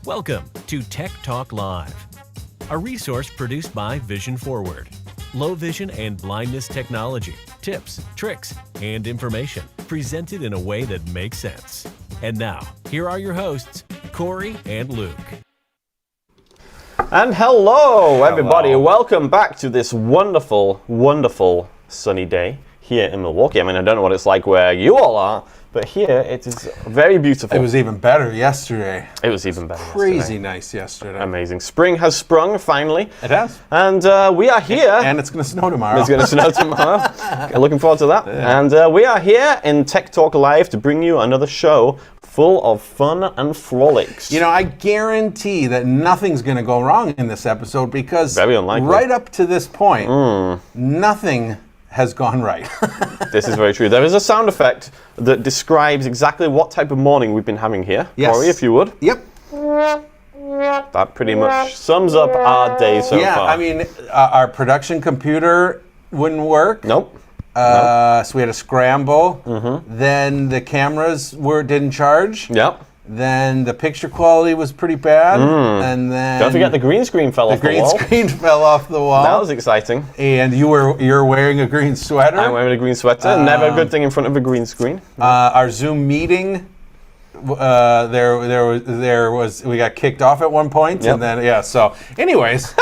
Welcome to Tech Talk Live, a resource produced by Vision Forward. Low vision and blindness technology, tips, tricks, and information presented in a way that makes sense. And now, here are your hosts, Cory and Luke. And hello, everybody. Welcome back to this wonderful, wonderful sunny day here in Milwaukee. I mean, I don't know what it's like where you all are, but here it is very beautiful. It was even better yesterday. It was even better Crazy yesterday. nice yesterday. Amazing. Spring has sprung, finally. It has. And we are here. And it's going to snow tomorrow. It's going to snow tomorrow. Looking forward to that. Yeah. And we are here in Tech Talk Live to bring you another show full of fun and frolics. You know, I guarantee that nothing's going to go wrong in this episode because very unlikely. Right up to this point, nothing has gone right. This is very true. There is a sound effect that describes exactly what type of morning we've been having here. Yes. Cory, if you would. Yep. That pretty much sums up our day so far. Yeah, I mean, our production computer wouldn't work. Nope. So we had a scramble. Mm-hmm. Then the cameras didn't charge. Yep. Then the picture quality was pretty bad. And then don't forget the green screen fell off the wall. The green screen fell off the wall. That was exciting. And you're wearing a green sweater. I'm wearing a green sweater. Never a good thing in front of a green screen. Our Zoom meeting, we got kicked off at one point, and then so. Anyways,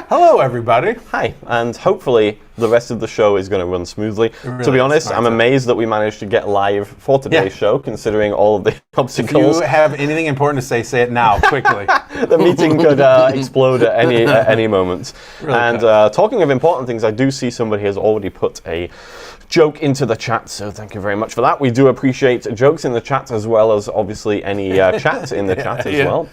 hello everybody. Hi, and hopefully the rest of the show is going to run smoothly. Really, to be honest, I'm amazed that we managed to get live for today's show, considering all of the obstacles. If you have anything important to say it now, quickly. The meeting could explode at any moment. Really, and talking of important things, I do see somebody has already put a joke into the chat, so thank you very much for that. We do appreciate jokes in the chat as well as obviously any chat in the chat as well.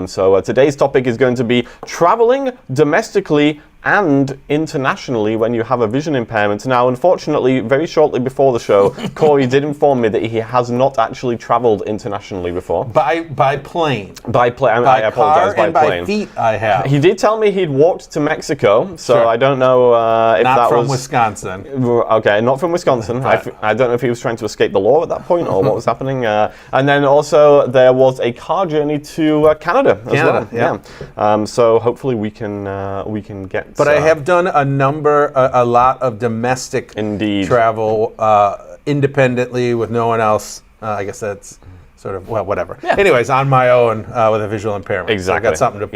So today's topic is going to be traveling domestically and internationally when you have a vision impairment. Now, unfortunately, very shortly before the show, Cory did inform me that he has not actually traveled internationally before. By plane. By plane. I apologize. By plane. By feet, I have. He did tell me he'd walked to Mexico, so sure. I don't know if not that was... Not from Wisconsin. Okay, not from Wisconsin. I don't know if he was trying to escape the law at that point or what was happening. And then also there was a car journey to Canada as well. Yeah. So hopefully we can get... But I have done a lot of domestic travel independently with no one else. I guess that's sort of, whatever. Yeah. Anyways, on my own with a visual impairment. Exactly. So I got something to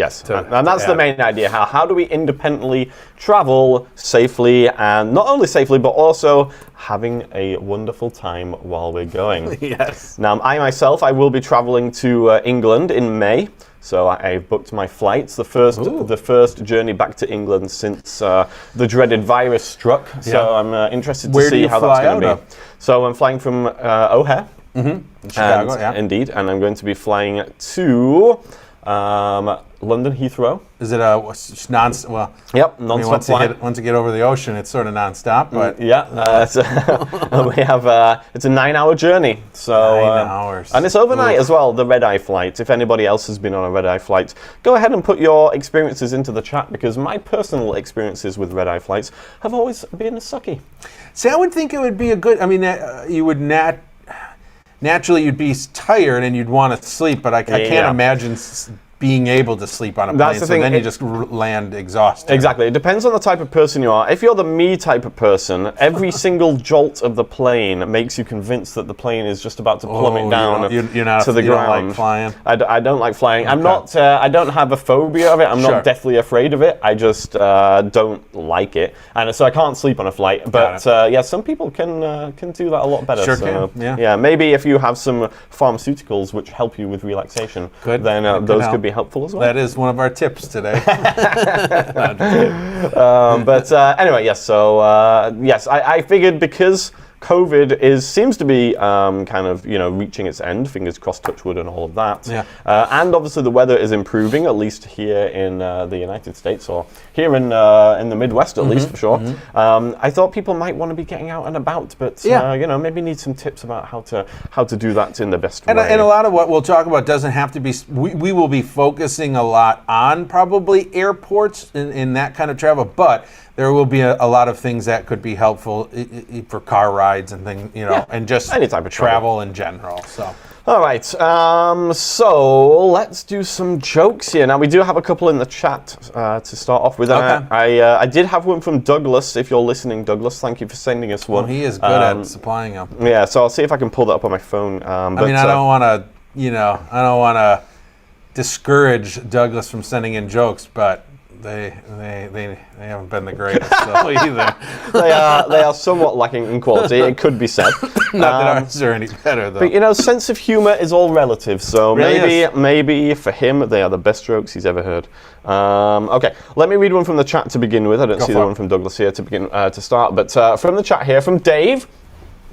and that's the main idea. How do we independently travel safely, and not only safely, but also having a wonderful time while we're going? Yes. Now, I will be traveling to England in May. So I've booked my flights, the first journey back to England since the dreaded virus struck. So I'm interested to see how that's going to be. So I'm flying from O'Hare. In Chicago, Indeed, and I'm going to be flying to London Heathrow. Is it a Yep, non-stop flight. Once you get over the ocean, it's sort of non-stop, but we have it's a 9-hour journey. So 9 hours, and it's overnight as well. The red-eye flight. If anybody else has been on a red-eye flight, go ahead and put your experiences into the chat, because my personal experiences with red-eye flights have always been sucky. See, I would think it would be a good. I mean, you would naturally you'd be tired and you'd want to sleep, but I can't imagine being able to sleep on a plane, so then you just land exhausted. Exactly. It depends on the type of person you are. If you're the me type of person, every single jolt of the plane makes you convinced that the plane is just about to plummet down you're not, to the ground. Don't like flying? I don't like flying. Okay. I'm not. I don't have a phobia of it. I'm not deathly afraid of it. I just don't like it, and so I can't sleep on a flight. But some people can do that a lot better. Sure can. Yeah. Maybe if you have some pharmaceuticals which help you with relaxation, then those could be helpful as well. That is one of our tips today. Anyway, yes. So I figured because COVID seems to be kind of reaching its end. Fingers crossed, touch wood, and all of that. Yeah. And obviously the weather is improving, at least here in the United States, or here in the Midwest, at least for sure. I thought people might want to be getting out and about, but maybe need some tips about how to do that in the best way. And a lot of what we'll talk about doesn't have to be. We will be focusing a lot on probably airports in that kind of travel, but there will be a lot of things that could be helpful for car rides and things, and just any type of travel in general. So All right, so let's do some jokes here. Now, we do have a couple in the chat to start off with. Okay. I did have one from Douglas. If you're listening, Douglas, thank you for sending us one. Well, he is good at supplying them. Yeah, so I'll see if I can pull that up on my phone. I mean, I don't want to, discourage Douglas from sending in jokes, but they haven't been the greatest either. They are somewhat lacking in quality. It could be said. Not that ours are any better, though. But sense of humor is all relative. So Really maybe for him they are the best jokes he's ever heard. Okay, let me read one from the chat to begin with. I don't see the one from Douglas here to start, but from the chat here from Dave,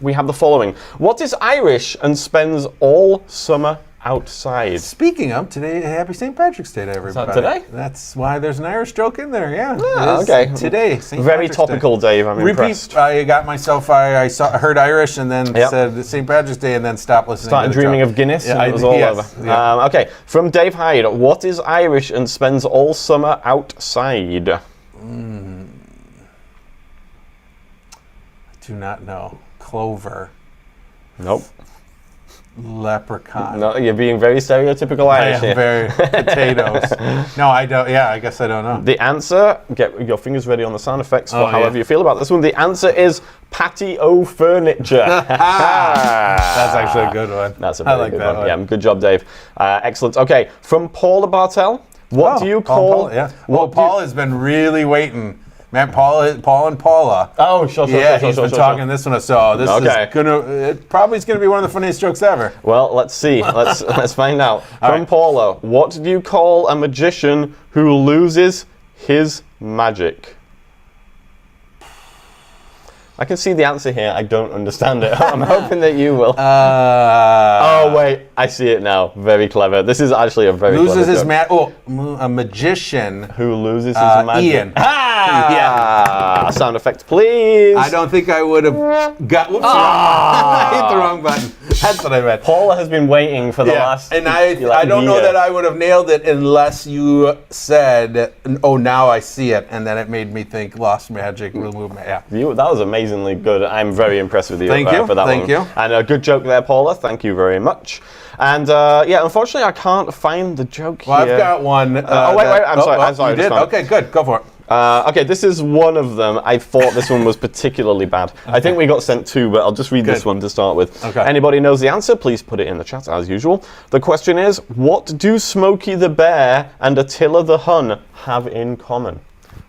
we have the following: What is Irish and spends all summer outside? Speaking of, today, happy St. Patrick's Day to everybody. Is that today? That's why there's an Irish joke in there, yeah. Okay. Today, St. Very Patrick's topical, Day. Dave, I'm impressed. I got myself, I heard Irish and then said St. Patrick's Day and then stopped listening Started to the dreaming joke. of Guinness and it was all over. Yeah. Okay, from Dave Hyde, what is Irish and spends all summer outside? I do not know. Clover. Nope. Leprechaun. No, you're being very stereotypical Irish here. Very potatoes. No, I don't. Yeah, I guess I don't know. The answer, get your fingers ready on the sound effects for however yeah. you feel about this one. The answer is patio furniture. That's actually a good one. That's a very good one. Yeah, good job, Dave. Excellent. Okay, from Paula Bartel, what do you call... Paul has been really waiting. Man, Paul and Paula. Oh, sure. He's been talking this one. So this is probably gonna be one of the funniest jokes ever. Well, let's see. Let's find out. From Paula, what do you call a magician who loses his magic? I can see the answer here. I don't understand it. I'm hoping that you will. Oh, wait. I see it now. Very clever. This is actually a very clever Loses his joke. a magician. Who loses his magic? Ian. Yeah. Sound effect, please. I don't think I would have got... Whoops. I hit the wrong button. That's what I meant. Paula has been waiting for the last... And I don't know that I would have nailed it unless you said, oh, now I see it. And then it made me think lost magic, remove magic. Yeah. That was amazingly good. I'm very impressed with you for that one. Thank you. And a good joke there, Paula. Thank you very much. And unfortunately, I can't find the joke here. Well, I've got one. Wait. I'm sorry. You did? Okay, good. Go for it. Okay, this is one of them. I thought this one was particularly bad. Okay. I think we got sent two, but I'll just read this one to start with. Okay. Anybody knows the answer, please put it in the chat as usual. The question is, what do Smokey the Bear and Attila the Hun have in common?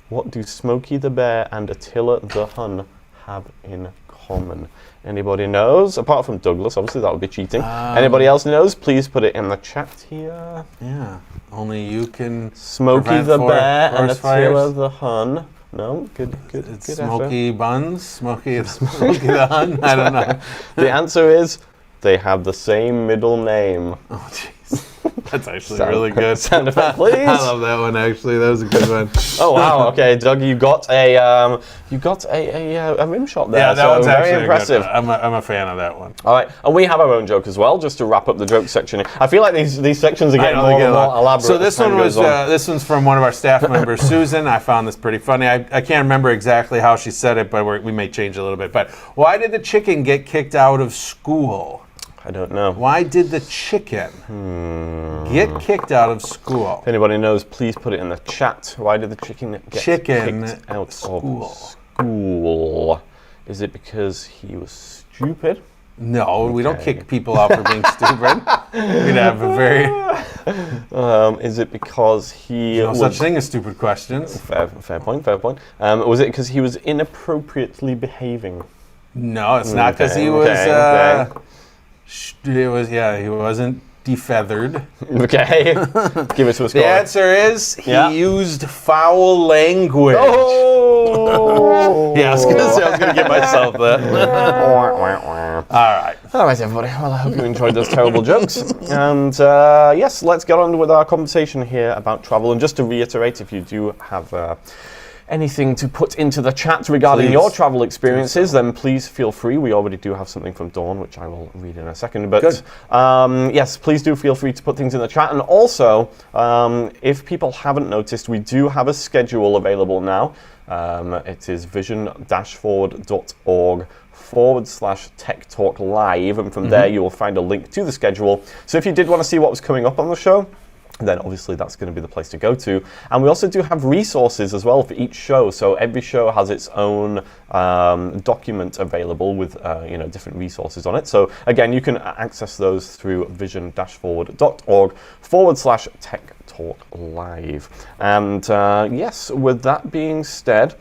What do Smokey the Bear and Attila the Hun have in common? Anybody knows? Apart from Douglas, obviously that would be cheating. Anybody else knows? Please put it in the chat here. Yeah, only you can. Smokey the Bear and Attila the Hun. No, good Smoky effort. Buns, Smokey the Hun. I don't know. The answer is they have the same middle name. Oh, jeez. That's actually really good. Sound effect, please. I love that one. Actually, that was a good one. Oh wow! Okay, Doug, you got a rim shot there. Yeah, that one's very actually impressive. I'm a fan of that one. All right, and we have our own joke as well, just to wrap up the joke section. I feel like these sections are getting more and more elaborate. So this one was this one's from one of our staff members, Susan. I found this pretty funny. I can't remember exactly how she said it, but we may change a little bit. But why did the chicken get kicked out of school? I don't know. Why did the chicken get kicked out of school? If anybody knows, please put it in the chat. Why did the chicken get kicked out of school? Is it because he was stupid? No, we don't kick people out for being stupid. We'd have a very... is it because he... There's no such thing as stupid questions. Fair point. Was it because he was inappropriately behaving? No, it's not because he was... He wasn't defeathered. Okay. Give it to a score. The answer is he used foul language. Oh! Yeah, I was going to give myself that. All right, everybody. Well, I hope you enjoyed those terrible jokes. And yes, let's get on with our conversation here about travel. And just to reiterate, if you do have... anything to put into the chat regarding your travel experiences, then please feel free. We already do have something from Dawn, which I will read in a second. But yes, please do feel free to put things in the chat. And also, if people haven't noticed, we do have a schedule available now. It is vision-forward.org tech talk live, and from there you will find a link to the schedule. So if you did want to see what was coming up on the show, then obviously that's going to be the place to go to. And we also do have resources as well for each show. So every show has its own document available with different resources on it. So again, you can access those through vision-forward.org/tech talk live. And yes, with that being said,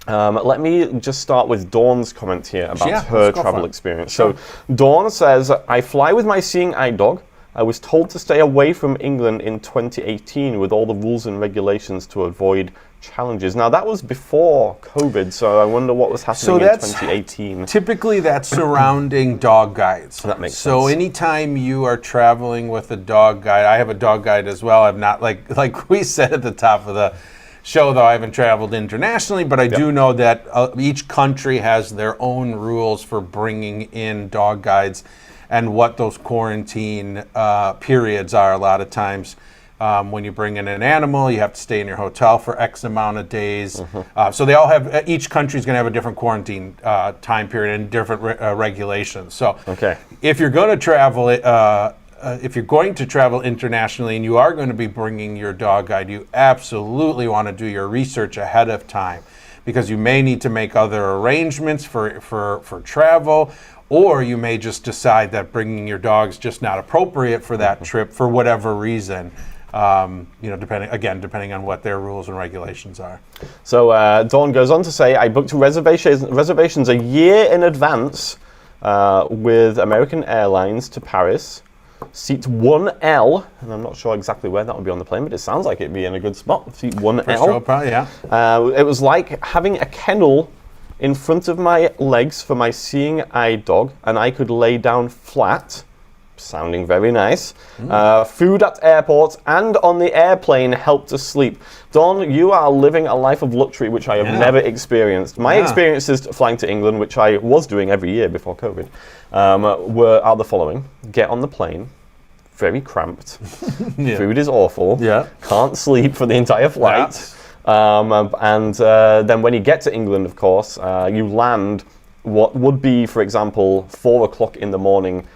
let me just start with Dawn's comment here about her travel experience. Sure. So Dawn says, I fly with my seeing eye dog. I was told to stay away from England in 2018 with all the rules and regulations to avoid challenges. Now, that was before COVID, so I wonder what was happening in 2018. Typically, that's surrounding dog guides. That makes sense. So anytime you are traveling with a dog guide, I have a dog guide as well. I've not, like we said at the top of the show, though, I haven't traveled internationally, but I do know that each country has their own rules for bringing in dog guides and what those quarantine periods are. A lot of times when you bring in an animal, you have to stay in your hotel for X amount of days. So they all have, each country is going to have a different quarantine time period and different regulations. So if you're going to travel, internationally and you are going to be bringing your dog guide, you absolutely want to do your research ahead of time, because you may need to make other arrangements for travel, or you may just decide that bringing your dog's just not appropriate for that trip for whatever reason. Depending on what their rules and regulations are. So Dawn goes on to say, I booked reservations a year in advance with American Airlines to Paris. Seat 1L, and I'm not sure exactly where that would be on the plane, but it sounds like it'd be in a good spot. Seat 1L. For sure, probably, yeah. It was like having a kennel in front of my legs for my seeing eye dog, and I could lay down flat, sounding very nice. Food at airports and on the airplane helped us sleep. Don, you are living a life of luxury, which I have never experienced. My experiences flying to England, which I was doing every year before COVID, are the following. Get on the plane, very cramped. Food is awful. Can't sleep for the entire flight. Then when you get to England, of course, you land what would be, for example, 4 o'clock in the morning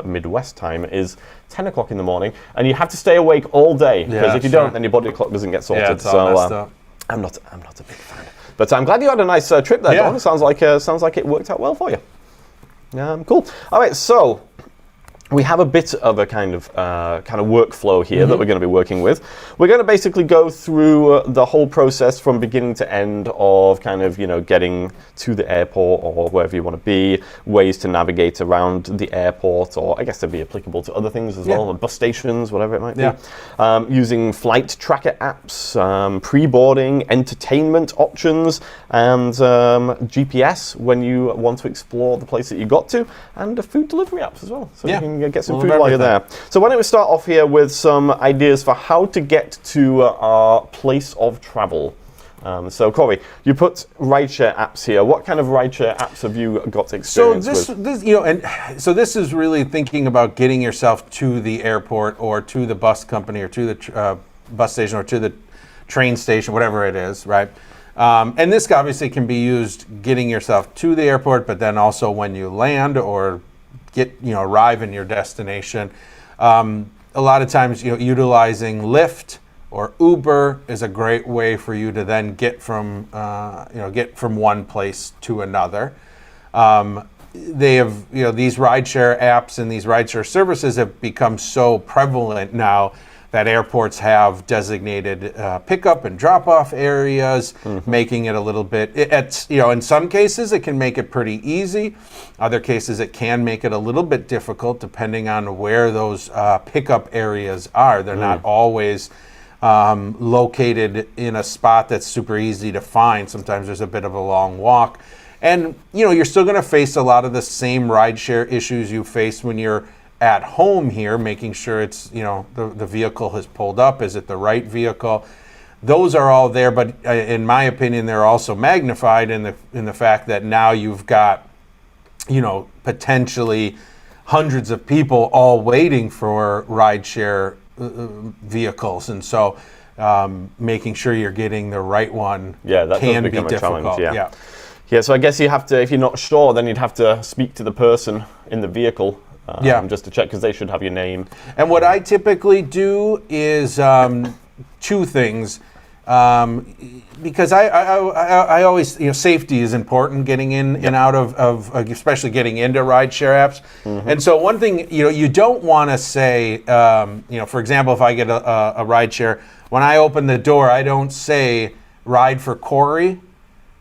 Midwest time is 10 o'clock in the morning, and you have to stay awake all day, because if you don't, then your body clock doesn't get sorted. It's all messed up. I'm not a big fan. But I'm glad you had a nice trip there, Don. Sounds like it worked out well for you. Cool. All right, so we have a bit of a kind of workflow here that we're going to be working with. We're going to basically go through the whole process from beginning to end of getting to the airport or wherever you want to be, ways to navigate around the airport, or I guess to be applicable to other things as well, bus stations, whatever it might be. Using flight tracker apps, pre-boarding, entertainment options, and GPS when you want to explore the place that you got to, and food delivery apps as well. So you can get some food while you're there. So why don't we start off here with some ideas for how to get to our place of travel. So Cory, you put rideshare apps here. What kind of rideshare apps have you got experience with? So this is really thinking about getting yourself to the airport or to the bus company or to the bus station or to the train station, whatever it is, right? And this obviously can be used getting yourself to the airport, but then also when you land or arrive in your destination. A lot of times, utilizing Lyft or Uber is a great way for you to then get from one place to another. They have, these rideshare apps and these rideshare services have become so prevalent now that airports have designated pickup and drop-off areas, making it a little bit, in some cases it can make it pretty easy. Other cases it can make it a little bit difficult depending on where those pickup areas are. They're not always located in a spot that's super easy to find. Sometimes there's a bit of a long walk. And, you're still gonna face a lot of the same rideshare issues you face when you're at home here, making sure it's, the vehicle has pulled up. Is it the right vehicle? Those are all there, but in my opinion, they're also magnified in the fact that now you've got, potentially hundreds of people all waiting for rideshare vehicles, and so making sure you're getting the right one that can does become be a difficult. challenge. Yeah, so I guess you have to, if you're not sure, then you'd have to speak to the person in the vehicle. Just to check, because they should have your name. And what I typically do is two things. Because I always, safety is important getting in and out of especially getting into rideshare apps. And so one thing, you don't want to say, for example, if I get a rideshare, when I open the door, I don't say ride for Cory,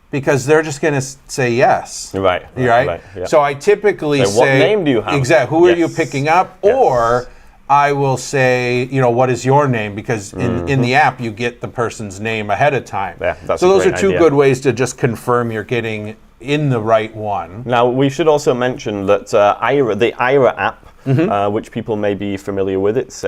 because they're just going to say yes. Right. Yeah. So I typically say, what name do you have? Exactly. Who are you picking up? Yes. Or I will say, what is your name? Because in the app, you get the person's name ahead of time. Yeah, that's so those are two idea. good ways to just confirm you're getting in the right one. Now, we should also mention that the Aira app, which people may be familiar with, it's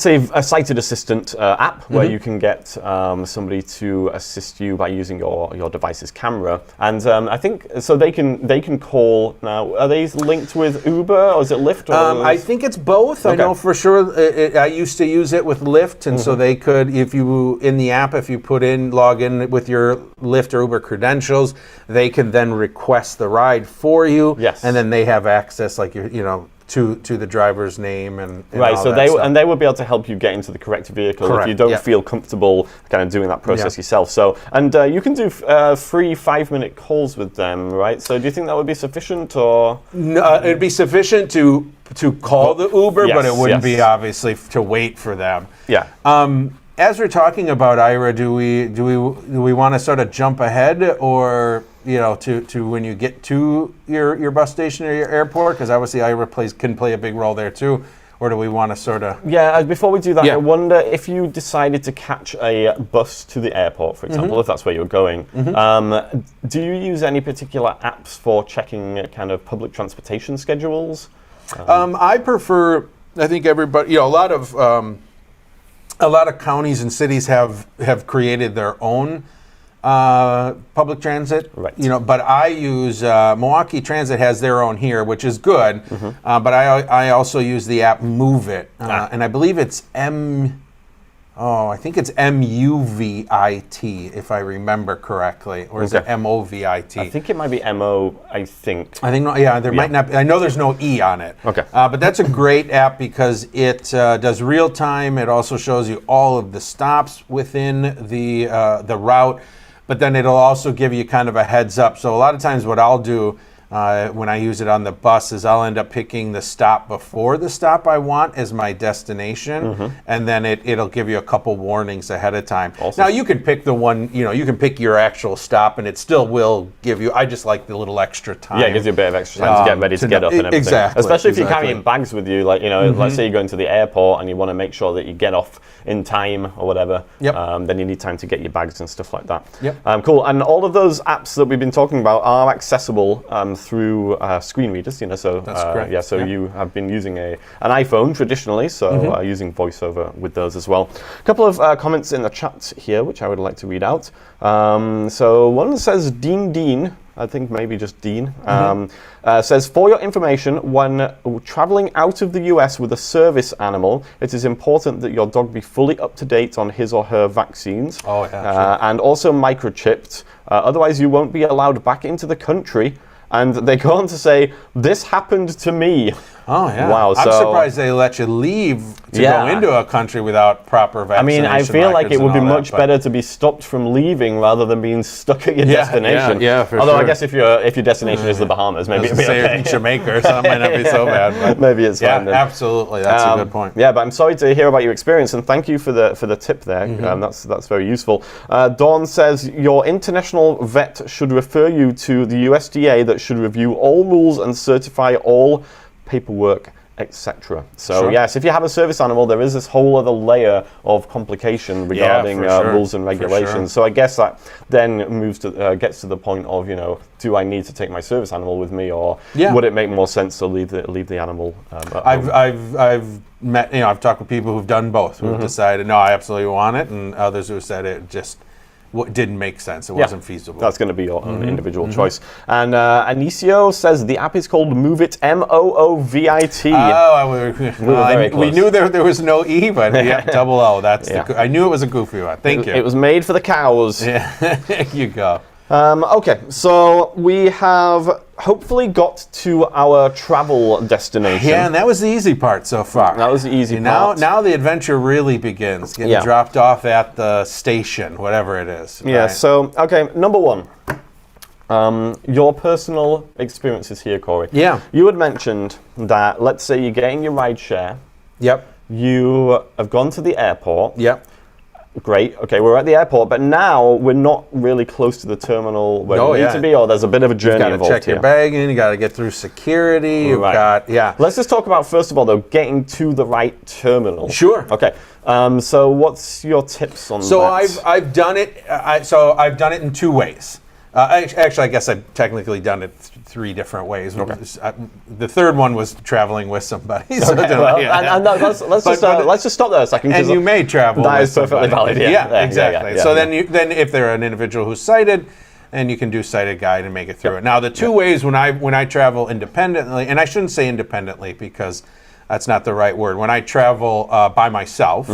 a sighted assistant app where you can get somebody to assist you by using your device's camera, and I think so they can call. Now, are they linked with Uber or is it Lyft? I think it's both. Okay. I know for sure. I used to use it with Lyft, and so they could, if you in the app, if you log in with your Lyft or Uber credentials, they can then request the ride for you. Yes, and then they have access, like to the driver's name and right. all So that they would be able to help you get into the correct vehicle. Correct. If you don't feel comfortable kind of doing that process yourself. So you can do free 5-minute calls with them, right? So do you think that would be sufficient, or no? It'd be sufficient to call the Uber, but it wouldn't be obviously to wait for them. Yeah. As we're talking about Aira, do we want to sort of jump ahead, or to when you get to your bus station or your airport? Because obviously Aira can play a big role there too. Or do we want to sort of... Yeah, before we do that, I wonder if you decided to catch a bus to the airport, for example, if that's where you're going, do you use any particular apps for checking kind of public transportation schedules? I prefer, I think everybody, a lot of counties and cities have created their own public transit, right? But I use Milwaukee Transit has their own here, which is good. But I also use the app Move It, and I believe it's I think it's MUVIT, if I remember correctly, or is it MOVIT? I think it might be MO. I think. There might not be. I know there's no E on it. Okay. But that's a great app because it does real time. It also shows you all of the stops within the route, but then it'll also give you kind of a heads up. So a lot of times, what I'll do when I use it on the bus is I'll end up picking the stop before the stop I want as my destination, and then it'll give you a couple warnings ahead of time. Awesome. Now you can pick the one, you can pick your actual stop, and it still will give you. I just like the little extra time. Yeah, it gives you a bit of extra time to get ready to get up and everything. Exactly. Especially if you're carrying bags with you, like let's say you're going to the airport and you want to make sure that you get off in time or whatever. Then you need time to get your bags and stuff like that. Cool. And all of those apps that we've been talking about are accessible through screen readers, so that's correct. So you have been using an iPhone traditionally, so using VoiceOver with those as well. A couple of comments in the chat here, which I would like to read out. So one says Dean, I think maybe just Dean, says, for your information, when traveling out of the US with a service animal, it is important that your dog be fully up to date on his or her vaccines, and also microchipped. Otherwise, you won't be allowed back into the country. And they go on to say, this happened to me. Oh, yeah. Wow. I'm surprised they let you leave to go into a country without proper vaccination. I feel like it would be much better to be stopped from leaving rather than being stuck at your destination. Yeah, for Although sure. I guess if your destination is the Bahamas, maybe it'd be okay. Jamaica or something might not be so bad. But maybe it's fine then. Absolutely. That's a good point. Yeah, but I'm sorry to hear about your experience, and thank you for the tip there. That's very useful. Dawn says, your international vet should refer you to the USDA that should review all rules and certify all paperwork, etc. So yes, if you have a service animal, there is this whole other layer of complication regarding rules and regulations. So I guess that then moves to gets to the point of do I need to take my service animal with me, or would it make more sense to leave the animal? I've met I've talked with people who've done both, who've decided no, I absolutely want it, and others who said it just didn't make sense. It wasn't feasible. That's going to be your own individual choice. And Anicio says the app is called Move It, MOOVIT. We knew there was no E, but double O. That's I knew it was a goofy one. Thank you. It was made for the cows. There you go. Okay, so we have hopefully got to our travel destination. Yeah, and that was the easy part so far. That was the easy part. Now the adventure really begins. Getting dropped off at the station, whatever it is. Yeah, right? so, okay, number one. Your personal experiences here, Cory. Yeah. You had mentioned that, let's say you're getting your ride share. Yep. You have gone to the airport. Yep. Great. Okay, we're at the airport, but now we're not really close to the terminal where we need to be, or there's a bit of a journey involved here. You got to check your bag in, you got to get through security, you've got, Let's just talk about, first of all, though, getting to the right terminal. Sure. Okay, so what's your tips on that? So I've done it, I've done it in two ways. Actually, I guess I've technically done it three different ways. Okay. The third one was traveling with somebody. So let's just stop there a second. And you may travel. That is perfectly valid. Yeah, exactly. So then if they're an individual who's sighted, and you can do sighted guide and make it through it. Now the two ways when I travel independently, and I shouldn't say independently because that's not the right word. When I travel by myself,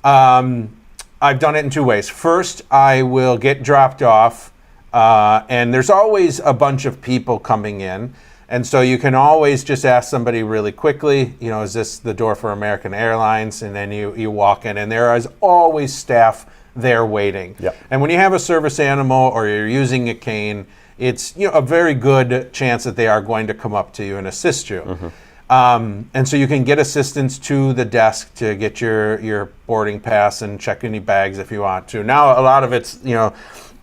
I've done it in two ways. First, I will get dropped off. And there's always a bunch of people coming in. And so you can always just ask somebody really quickly, is this the door for American Airlines? And then you walk in, and there is always staff there waiting. Yep. And when you have a service animal or you're using a cane, it's a very good chance that they are going to come up to you and assist you. And so you can get assistance to the desk to get your boarding pass and check any bags if you want to. Now, a lot of it's,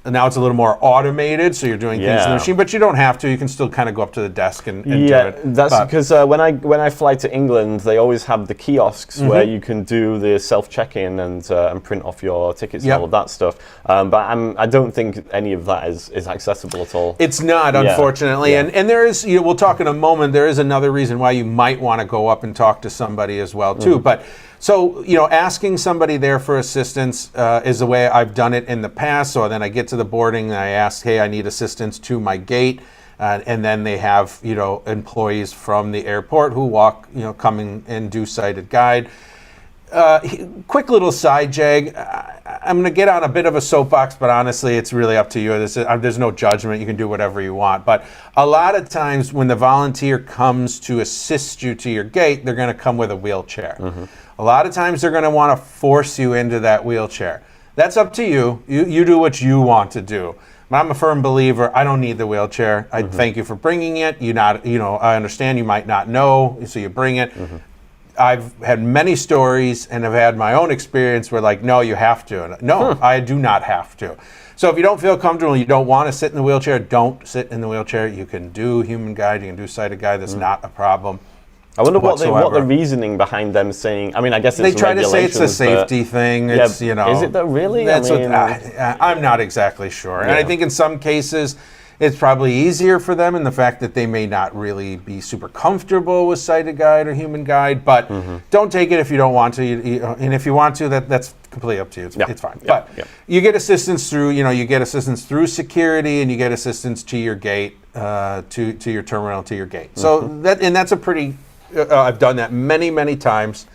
now it's a little more automated, so you're doing things in the machine, but you don't have to. You can still kind of go up to the desk and do it. That's because when I fly to England, they always have the kiosks where you can do the self-check-in and print off your tickets and all of that stuff. But I don't think any of that is accessible at all. It's not, unfortunately. Yeah. And there is, we'll talk in a moment, there is another reason why you might want to go up and talk to somebody as well, too. But so, asking somebody there for assistance is the way I've done it in the past. So then I get to the boarding and I ask, hey, I need assistance to my gate. And then they have, employees from the airport who walk, come in and do sighted guide. Quick little side jag. I'm going to get on a bit of a soapbox, but honestly, it's really up to you. There's no judgment. You can do whatever you want. But a lot of times when the volunteer comes to assist you to your gate, they're going to come with a wheelchair. A lot of times they're going to want to force you into that wheelchair. That's up to you. You do what you want to do. But I'm a firm believer. I don't need the wheelchair. I thank you for bringing it. I understand you might not know, so you bring it. I've had many stories and have had my own experience where no, you have to. No, I do not have to. So if you don't feel comfortable, you don't want to sit in the wheelchair, don't sit in the wheelchair. You can do human guide, you can do sighted guide. That's not a problem. I wonder what the reasoning behind them saying. I mean, I guess it's they try to say it's a safety thing. It's is it though really? That's I'm not exactly sure, and I think in some cases it's probably easier for them in the fact that they may not really be super comfortable with sighted guide or human guide. But don't take it if you don't want to, and if you want to, that's completely up to you. It's fine. But you get assistance through through security, and you get assistance to your gate, to your terminal, to your gate. So that's a pretty. I've done that many, many times.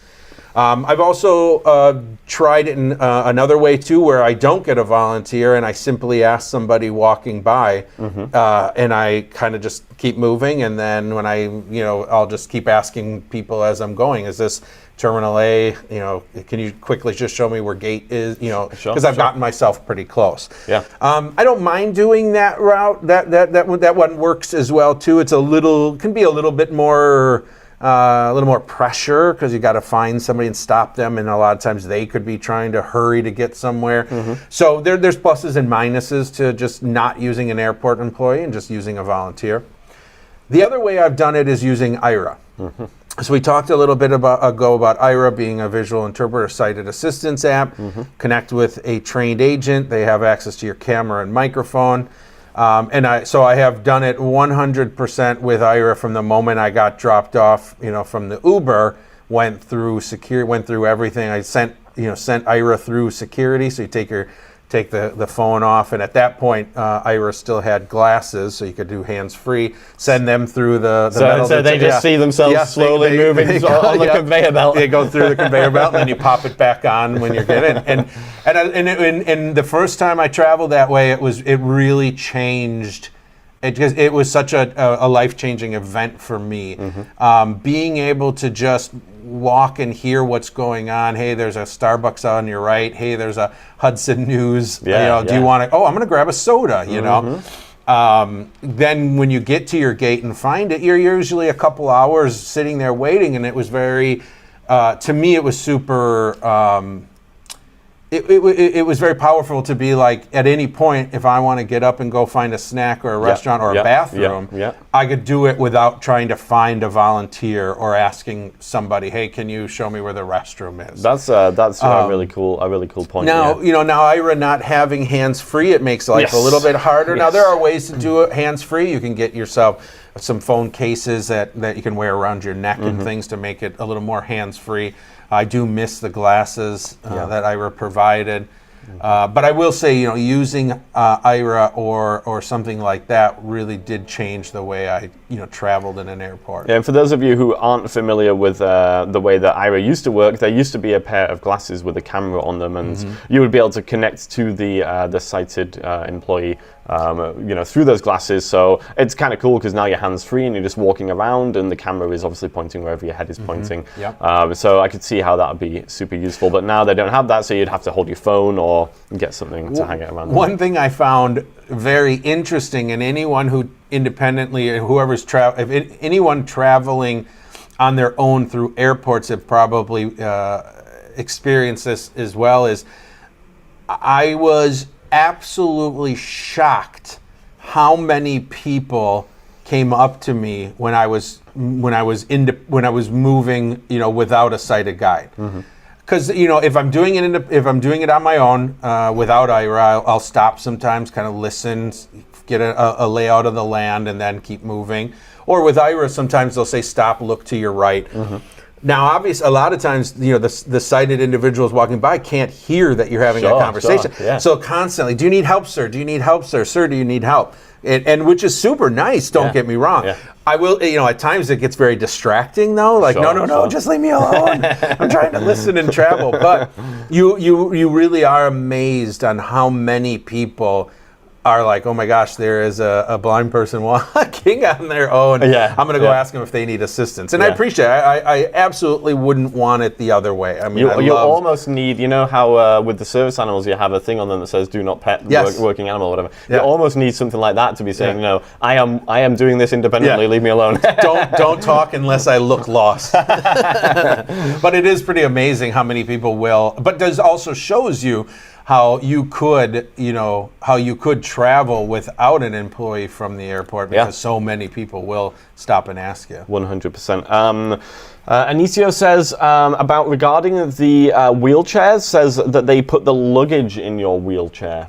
I've also tried it in another way too, where I don't get a volunteer and I simply ask somebody walking by, and I kind of just keep moving. And then when I'll just keep asking people as I'm going, is this Terminal A? Can you quickly just show me where gate is? Because I've gotten myself pretty close. Yeah. I don't mind doing that route. That one works as well too. Can be a little bit more. A little more pressure because you got to find somebody and stop them, and a lot of times they could be trying to hurry to get somewhere. So there's pluses and minuses to just not using an airport employee and just using a volunteer. The other way I've done it is using IRA. So we talked a little bit ago about IRA being a visual interpreter sighted assistance app. Connect with a trained agent. They have access to your camera and microphone. So I have done it 100% with IRA from the moment I got dropped off, from the Uber, went through everything. I sent IRA through security. So you take take the phone off. And at that point, Ira still had glasses, so you could do hands-free, send them through the metal. So they just see themselves slowly moving on the conveyor belt. They go through the conveyor belt, and then you pop it back on when you're getting in. And the first time I traveled that way, it really changed. It was such a life-changing event for me. Being able to just walk and hear what's going on. Hey, there's a Starbucks on your right. Hey, there's a Hudson News. Do you want to? Oh, I'm going to grab a soda. You know. Then when you get to your gate and find it, you're usually a couple hours sitting there waiting, and it was very. To me, it was super. It was very powerful to be like, at any point, if I want to get up and go find a snack or a restaurant or a bathroom, I could do it without trying to find a volunteer or asking somebody, hey, can you show me where the restroom is? That's a really cool point. Now, now Ira not having hands-free, it makes life a little bit harder. Now, there are ways to do it hands-free. You can get yourself some phone cases that you can wear around your neck and things to make it a little more hands-free. I do miss the glasses that Ira provided. But I will say, using Ira or something like that really did change the way I, traveled in an airport. Yeah, and for those of you who aren't familiar with the way that Ira used to work, there used to be a pair of glasses with a camera on them, and you would be able to connect to the sighted employee, through those glasses. So it's kind of cool because now you're hands-free and you're just walking around, and the camera is obviously pointing wherever your head is pointing. So I could see how that would be super useful. But now they don't have that, so you'd have to hold your phone or get something to hang it around. One thing I found very interesting, and anyone who independently, if anyone traveling on their own through airports have probably experienced this as well, is I was absolutely shocked how many people came up to me when I was moving, without a sighted guide. Because if I'm doing it on my own without Ira, I'll stop sometimes, kind of listen, get a layout of the land, and then keep moving. Or with Ira, sometimes they'll say stop, look to your right. Now, obviously, a lot of times, the sighted individuals walking by can't hear that you're having a conversation. So constantly, do you need help, sir? Do you need help, sir? Sir, do you need help? And which is super nice. Don't get me wrong. I will. At times it gets very distracting though. Like no, just leave me alone. I'm trying to listen and travel. But you really are amazed on how many people are like, oh my gosh, there is a blind person walking on their own. I'm going to go ask them if they need assistance. And I appreciate it. I absolutely wouldn't want it the other way. I mean, you almost need, how with the service animals you have a thing on them that says do not pet working animal or whatever. You almost need something like that to be saying, I am doing this independently, leave me alone. don't talk unless I look lost. But it is pretty amazing how many people will. But it also shows you how you could travel without an employee from the airport, because so many people will stop and ask you. 100%. Anicio says regarding the wheelchairs, says that they put the luggage in your wheelchair.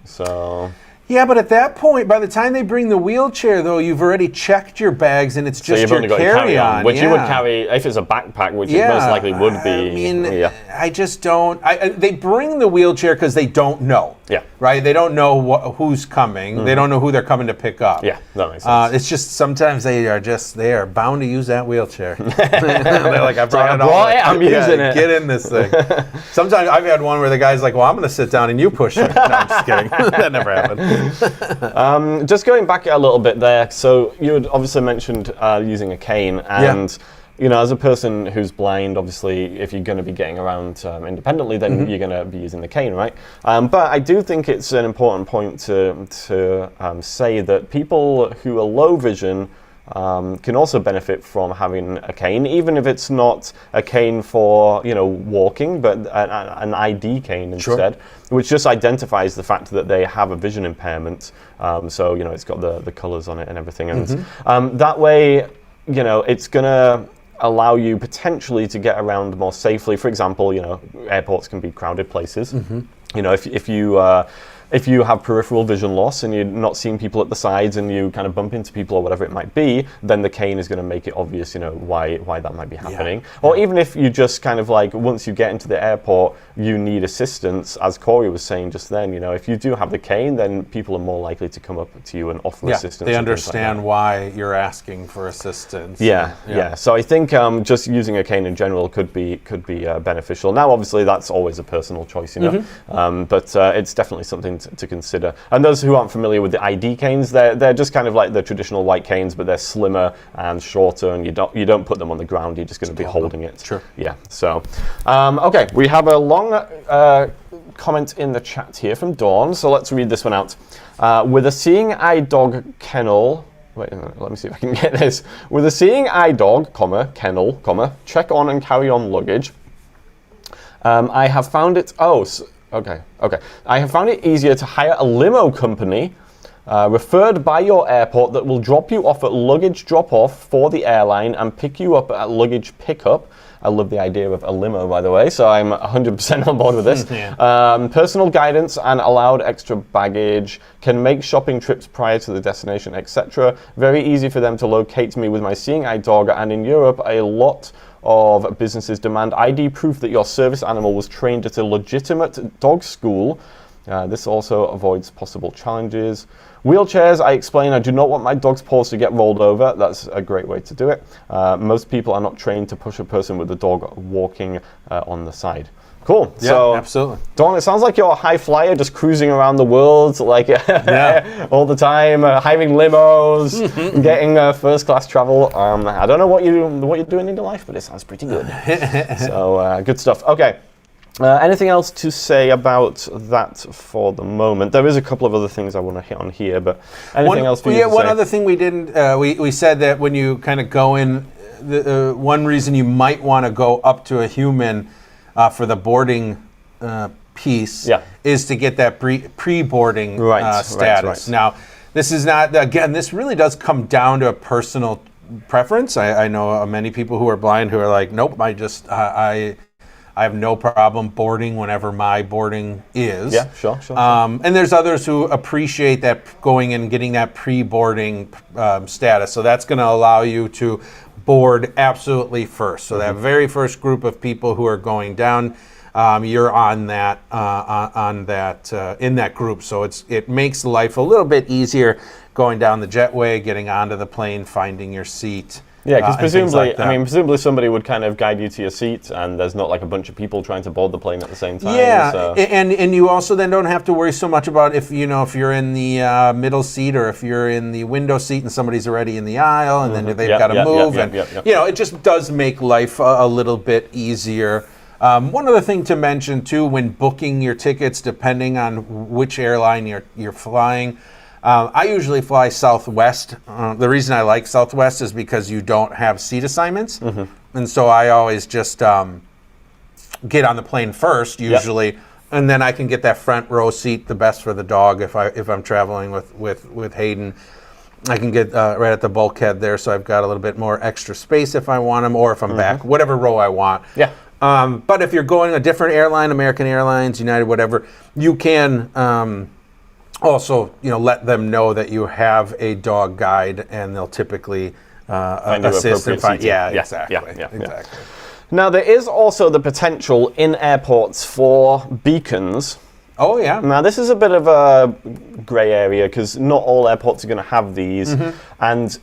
So. Yeah, but at that point, by the time they bring the wheelchair, though, you've already checked your bags, and it's just your carry-on. Which you would carry if it's a backpack, which it most likely would be. I mean, I just don't. They bring the wheelchair because they don't know. Right? They don't know who's coming. They don't know who they're coming to pick up. Yeah, that makes sense. It's just sometimes they are bound to use that wheelchair. They're like, I brought it. I'm using it. Get in this thing. Sometimes I've had one where the guy's like, well, I'm going to sit down and you push it. No, I'm just kidding. That never happened. Just going back a little bit there, so you had obviously mentioned using a cane, and as a person who's blind, obviously if you're going to be getting around independently, then you're going to be using the cane, right? But I do think it's an important point to say that people who are low vision can also benefit from having a cane, even if it's not a cane for walking, but an ID cane instead, which just identifies the fact that they have a vision impairment. So it's got the colours on it and everything, and that way, it's gonna allow you potentially to get around more safely. For example, airports can be crowded places. If you if you have peripheral vision loss and you're not seeing people at the sides and you kind of bump into people or whatever it might be, then the cane is going to make it obvious, why that might be happening. Yeah. Or even if you just kind of like, once you get into the airport, you need assistance, as Cory was saying just then, if you do have the cane, then people are more likely to come up to you and offer assistance. They understand why you're asking for assistance. Yeah. So I think just using a cane in general could be beneficial. Now, obviously, that's always a personal choice, but it's definitely something to consider. And those who aren't familiar with the ID canes, they're just kind of like the traditional white canes, but they're slimmer and shorter, and you don't put them on the ground. You're just going to be holding it. Sure. Yeah. So, okay, we have a long comment in the chat here from Dawn. So let's read this one out. With a seeing eye dog kennel. Wait a minute, let me see if I can get this. With a seeing eye dog, kennel, check on and carry on luggage. I have found it. Okay. I have found it easier to hire a limo company referred by your airport that will drop you off at luggage drop-off for the airline and pick you up at luggage pickup. I love the idea of a limo, by the way, so I'm 100% on board with this. Personal guidance and allowed extra baggage, can make shopping trips prior to the destination, etc. Very easy for them to locate me with my seeing eye dog, and in Europe, a lot of businesses demand ID proof that your service animal was trained at a legitimate dog school. This also avoids possible challenges. Wheelchairs, I explain, I do not want my dog's paws to get rolled over. That's a great way to do it. Most people are not trained to push a person with the dog walking on the side. Cool. Yeah, so, absolutely. Dawn, it sounds like you're a high flyer, just cruising around the world, like all the time, hiring limos, getting first class travel. I don't know what you're doing in your life, but it sounds pretty good. So good stuff. Okay. Anything else to say about that for the moment? There is a couple of other things I want to hit on here, but anything else for you to say? One other thing we didn't, we said that when you kind of go in, one reason you might want to go up to a human for the boarding piece is to get that pre-boarding status. Right. Now, this is not, again, this really does come down to a personal preference. I know many people who are blind who are like, nope, I have no problem boarding whenever my boarding is. Yeah, sure. And there's others who appreciate that going and getting that pre-boarding status. So that's going to allow you to board absolutely first. So that very first group of people who are going down, you're on that in that group. So it makes life a little bit easier going down the jetway, getting onto the plane, finding your seat. Yeah, because presumably somebody would kind of guide you to your seat, and there's not like a bunch of people trying to board the plane at the same time. Yeah, so. and you also then don't have to worry so much about if you're in the middle seat or if you're in the window seat and somebody's already in the aisle, and then they've got to move, it just does make life a little bit easier. One other thing to mention too, when booking your tickets, depending on which airline you're flying. I usually fly Southwest. The reason I like Southwest is because you don't have seat assignments. And so I always just get on the plane first, usually, and then I can get that front row seat, the best for the dog if I'm traveling with Hayden. I can get right at the bulkhead there, so I've got a little bit more extra space if I want them, or if I'm back, whatever row I want. Yeah. But if you're going a different airline, American Airlines, United, whatever, you can... also, let them know that you have a dog guide, and they'll typically assist and find. Yeah, exactly. Now, there is also the potential in airports for beacons. Oh, yeah. Now, this is a bit of a grey area because not all airports are going to have these, and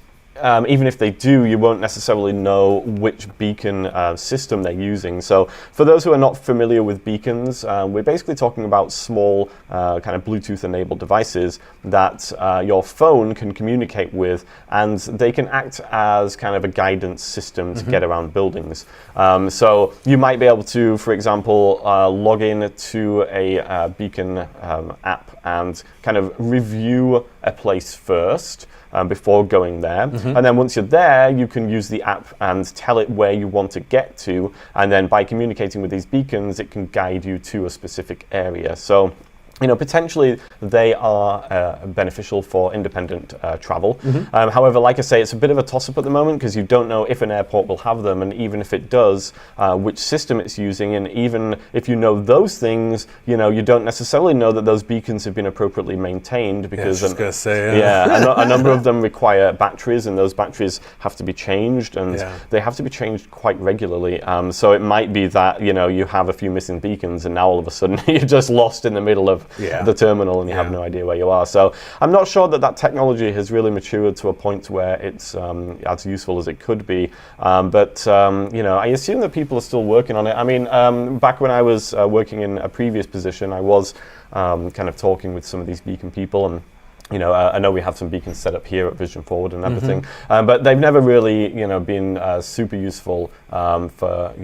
even if they do, you won't necessarily know which beacon system they're using. So for those who are not familiar with beacons, we're basically talking about small kind of Bluetooth-enabled devices that your phone can communicate with, and they can act as kind of a guidance system to get around buildings. So you might be able to, for example, log in to a beacon app and kind of review a place first. Before going there. And then once you're there, you can use the app and tell it where you want to get to. And then by communicating with these beacons, it can guide you to a specific area. So potentially they are beneficial for independent travel. However, like I say, it's a bit of a toss-up at the moment because you don't know if an airport will have them, and even if it does, which system it's using, and even if you know those things, you don't necessarily know that those beacons have been appropriately maintained because a number of them require batteries, and those batteries have to be changed, and they have to be changed quite regularly. So it might be that you have a few missing beacons, and now all of a sudden you're just lost in the middle of the terminal and you have no idea where you are. So I'm not sure that technology has really matured to a point where it's as useful as it could be. But I assume that people are still working on it. I mean, back when I was working in a previous position, I was kind of talking with some of these beacon people, and I know we have some beacons set up here at Vision Forward and everything, but they've never really, been super useful for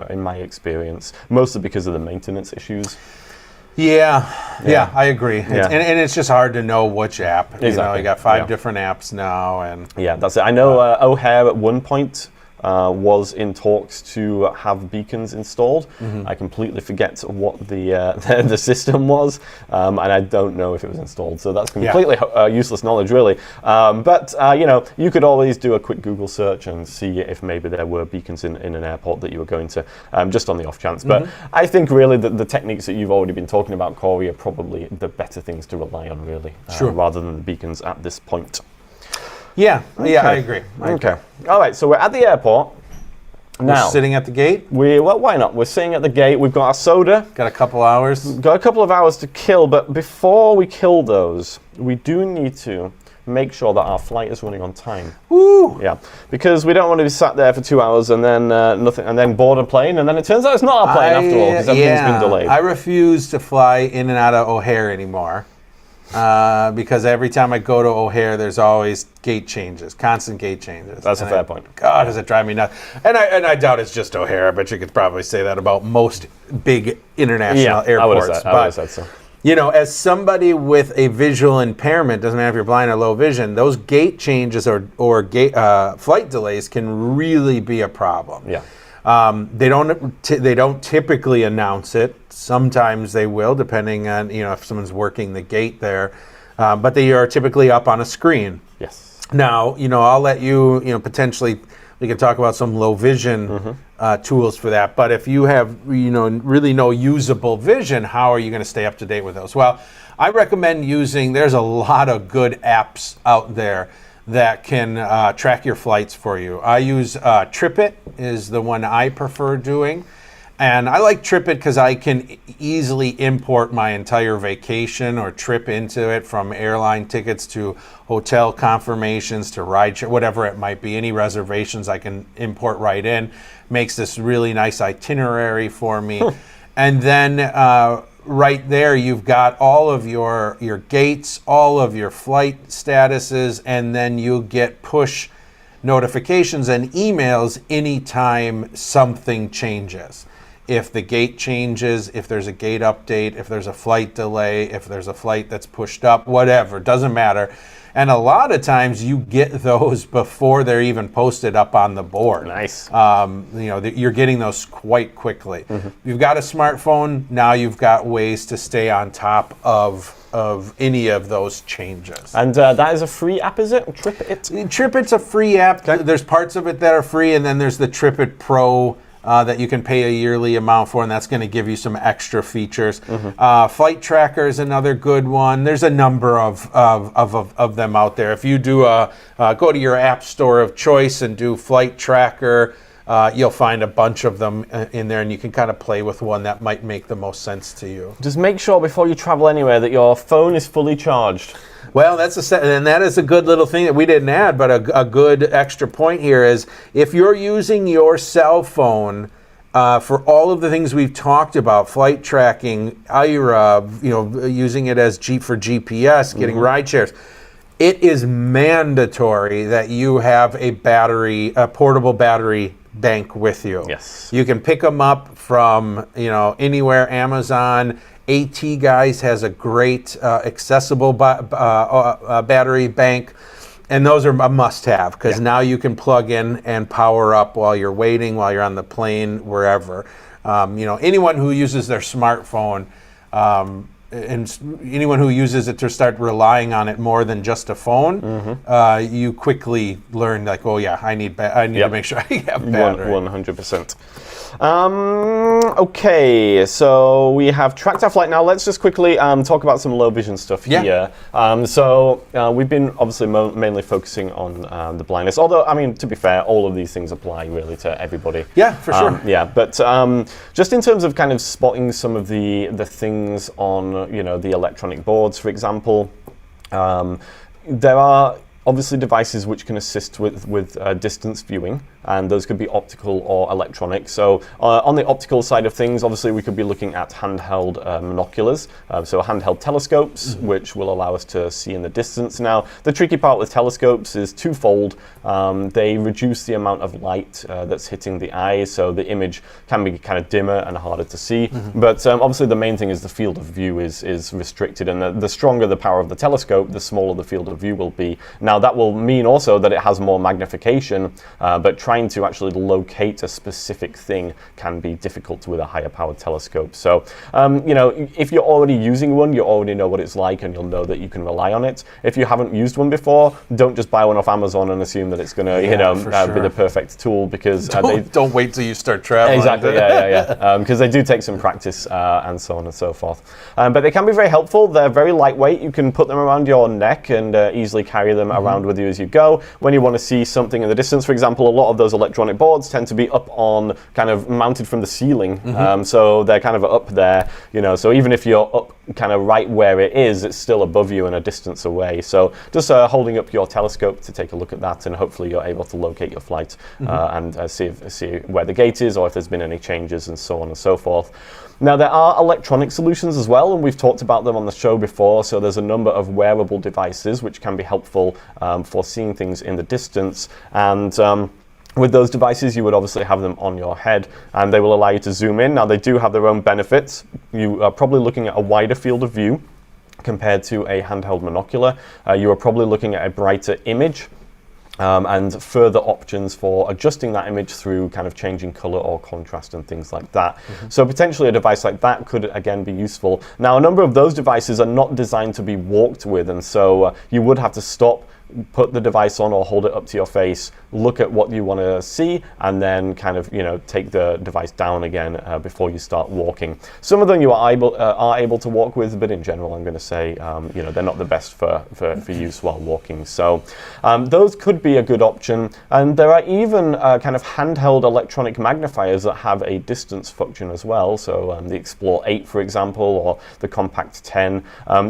in my experience, mostly because of the maintenance issues. Yeah, I agree. And it's just hard to know which app. Exactly. You got 5 different apps now, and that's it. I know O'Hare at one point was in talks to have beacons installed. I completely forget what the system was, and I don't know if it was installed. So that's completely useless knowledge, really. But you could always do a quick Google search and see if maybe there were beacons in an airport that you were going to, just on the off chance. But I think really that the techniques that you've already been talking about, Cory, are probably the better things to rely on, really, rather than the beacons at this point. Yeah, I agree. Okay. All right, so we're at the airport. Now, we're sitting at the gate? Why not? We're sitting at the gate. We've got our soda. Got a couple hours. Got a couple of hours to kill, but before we kill those, we do need to make sure that our flight is running on time. Woo! Yeah, because we don't want to be sat there for 2 hours and then nothing, and then board a plane, and then it turns out it's not our plane after all, because everything's been delayed. I refuse to fly in and out of O'Hare anymore. Because every time I go to O'Hare, there's always gate changes, constant gate changes. That's a fair point. God, does it drive me nuts? And I doubt it's just O'Hare, but you could probably say that about most big international airports. I would have said so. As somebody with a visual impairment, doesn't matter if you're blind or low vision, those gate changes or gate flight delays can really be a problem. Yeah. They don't typically announce it. Sometimes they will, depending on if someone's working the gate there, but they are typically up on a screen. Yes. Now I'll let you potentially we can talk about some low vision tools for that. But if you have really no usable vision, how are you going to stay up to date with those? Well, I recommend using. There's a lot of good apps out there that can track your flights for you. I use TripIt is the one I prefer doing. And I like TripIt because I can easily import my entire vacation or trip into it, from airline tickets to hotel confirmations to rideshare, whatever it might be. Any reservations I can import right in. Makes this really nice itinerary for me. And then right there, you've got all of your gates, all of your flight statuses, and then you get push notifications and emails anytime something changes. If the gate changes, if there's a gate update, if there's a flight delay, if there's a flight that's pushed up, whatever, doesn't matter. And a lot of times you get those before they're even posted up on the board. Nice. You're getting those quite quickly. You've got a smartphone, now you've got ways to stay on top of any of those changes. And that is a free app, is it? TripIt? TripIt's a free app. Okay. There's parts of it that are free, and then there's the TripIt Pro that you can pay a yearly amount for, and that's going to give you some extra features. Flight Tracker is another good one. There's a number of them out there. If you do go to your app store of choice and do Flight Tracker, you'll find a bunch of them in there, and you can kind of play with one that might make the most sense to you. Just make sure before you travel anywhere that your phone is fully charged. Well, and that is a good little thing that we didn't add, but a good extra point here is if you're using your cell phone for all of the things we've talked about, flight tracking, IRA, using it as for GPS, getting ride shares, it is mandatory that you have a portable battery bank with you. Yes. You can pick them up from anywhere. Amazon. AT Guys has a great accessible battery bank, and those are a must-have because now you can plug in and power up while you're waiting, while you're on the plane, wherever. Anyone who uses their smartphone, anyone who uses it to start relying on it more than just a phone, you quickly learn like, oh yeah, I need to make sure I have battery. 100%. Okay, so we have tracked our flight. Now let's just quickly talk about some low vision stuff here. So we've been obviously mainly focusing on the blindness, although, I mean, to be fair, all of these things apply really to everybody. Yeah, for sure. Yeah, but just in terms of kind of spotting some of the things on, the electronic boards, for example, there are obviously devices which can assist with distance viewing, and those could be optical or electronic. So on the optical side of things, obviously we could be looking at handheld monoculars, so handheld telescopes, which will allow us to see in the distance. Now, the tricky part with telescopes is twofold. They reduce the amount of light that's hitting the eye, so the image can be kind of dimmer and harder to see. But obviously the main thing is the field of view is restricted, and the stronger the power of the telescope, the smaller the field of view will be. Now, that will mean also that it has more magnification, but trying to actually locate a specific thing can be difficult with a higher powered telescope. So, if you're already using one, you already know what it's like and you'll know that you can rely on it. If you haven't used one before, don't just buy one off Amazon and assume that it's going to, be the perfect tool, because don't wait till you start traveling. Exactly, yeah. Because they do take some practice and so on and so forth. But they can be very helpful. They're very lightweight. You can put them around your neck and easily carry them around with you as you go. When you want to see something in the distance, for example, a lot of those electronic boards tend to be up on, kind of mounted from the ceiling. So they're kind of up there, so even if you're up kind of right where it is, it's still above you and a distance away. So just holding up your telescope to take a look at that, and hopefully you're able to locate your flight and see where the gate is, or if there's been any changes, and so on and so forth. Now, there are electronic solutions as well, and we've talked about them on the show before. So there's a number of wearable devices which can be helpful for seeing things in the distance. And with those devices, you would obviously have them on your head, and they will allow you to zoom in. Now, they do have their own benefits. You are probably looking at a wider field of view compared to a handheld monocular. You are probably looking at a brighter image. And further options for adjusting that image through kind of changing color or contrast and things like that. So potentially a device like that could again be useful. Now, a number of those devices are not designed to be walked with, and so you would have to stop, put the device on or hold it up to your face, look at what you want to see, and then kind of take the device down again before you start walking. Some of them you are able to walk with, but in general I'm going to say they're not the best for use while walking. So those could be a good option, and there are even kind of handheld electronic magnifiers that have a distance function as well. So the Explore 8, for example, or the Compact 10,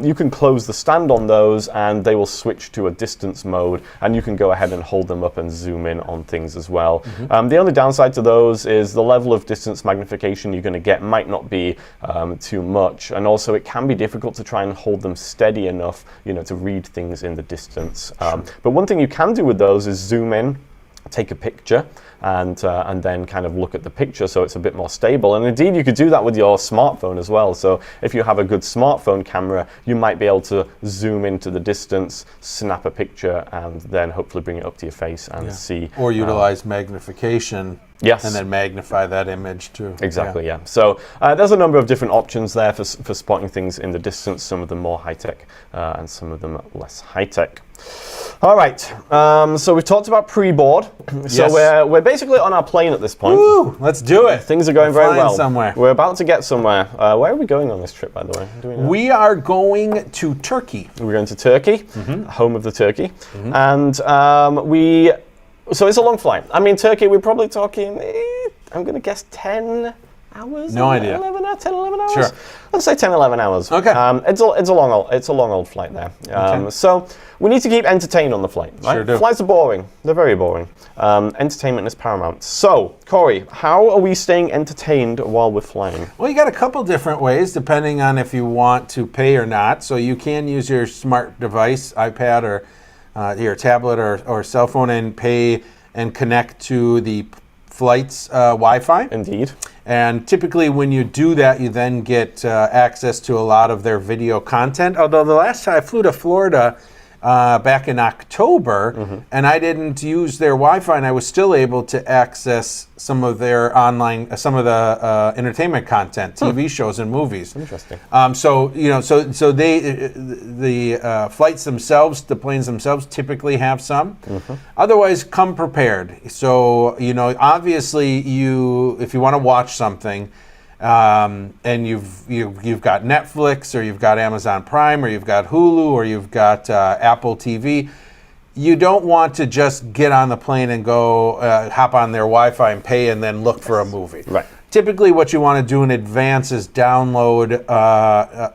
you can close the stand on those and they will switch to a distance mode, and you can go ahead and hold them up and zoom in on things as well. The only downside to those is the level of distance magnification you're going to get might not be too much, and also it can be difficult to try and hold them steady enough to read things in the distance. But one thing you can do with those is zoom in, take a picture, and then kind of look at the picture so it's a bit more stable. And indeed, you could do that with your smartphone as well. So if you have a good smartphone camera, you might be able to zoom into the distance, snap a picture, and then hopefully bring it up to your face and see. Or utilize magnification. Yes. And then magnify that image too. Exactly, yeah. So there's a number of different options there for spotting things in the distance, some of them more high-tech and some of them less high-tech. All right, so we've talked about pre-board. So we're basically on our plane at this point. Woo, let's do it. Things are going very well. Somewhere. We're about to get somewhere. Where are we going on this trip, by the way? Do we know? We are going to Turkey. We're going to Turkey, home of the turkey. And so it's a long flight. I mean, Turkey, we're probably talking, I'm going to guess 10 hours? No idea. 10, 11 hours? Sure. Let's say 10, 11 hours. Okay. It's a long old flight there. So we need to keep entertained on the flight, right? Sure do. Flights are boring. They're very boring. Entertainment is paramount. So, Cory, how are we staying entertained while we're flying? Well, you got a couple different ways depending on if you want to pay or not. So you can use your smart device, iPad or your tablet or cell phone, and pay and connect to the flight's Wi-Fi. Indeed. And typically when you do that, you then get access to a lot of their video content. Although the last time I flew to Florida, back in October, and I didn't use their Wi-Fi, and I was still able to access some of their online, some of the entertainment content, TV shows and movies. Interesting. So the flights themselves, the planes themselves, typically have some. Otherwise, come prepared. So obviously, if you want to watch something. And you've got Netflix, or you've got Amazon Prime, or you've got Hulu, or you've got Apple TV. You don't want to just get on the plane and go hop on their Wi-Fi and pay and then look for a movie. Right. Typically, what you want to do in advance is download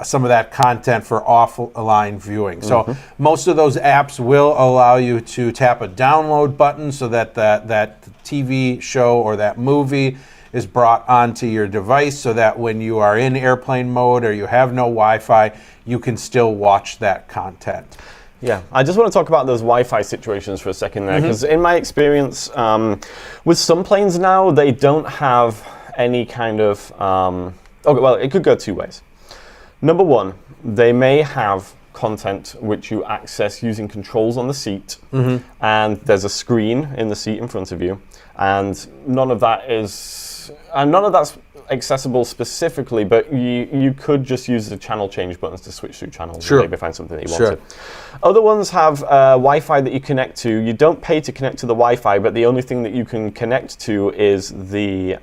some of that content for offline viewing. So most of those apps will allow you to tap a download button so that that TV show or that movie is brought onto your device, so that when you are in airplane mode or you have no Wi-Fi, you can still watch that content. Yeah, I just want to talk about those Wi-Fi situations for a second there, because in my experience, with some planes now, they don't have any kind of, okay, well, it could go two ways. Number one, they may have content which you access using controls on the seat, and there's a screen in the seat in front of you, and none of that's accessible specifically, but you could just use the channel change buttons to switch through channels and maybe find something that you wanted. Other ones have Wi-Fi that you connect to. You don't pay to connect to the Wi-Fi, but the only thing that you can connect to is their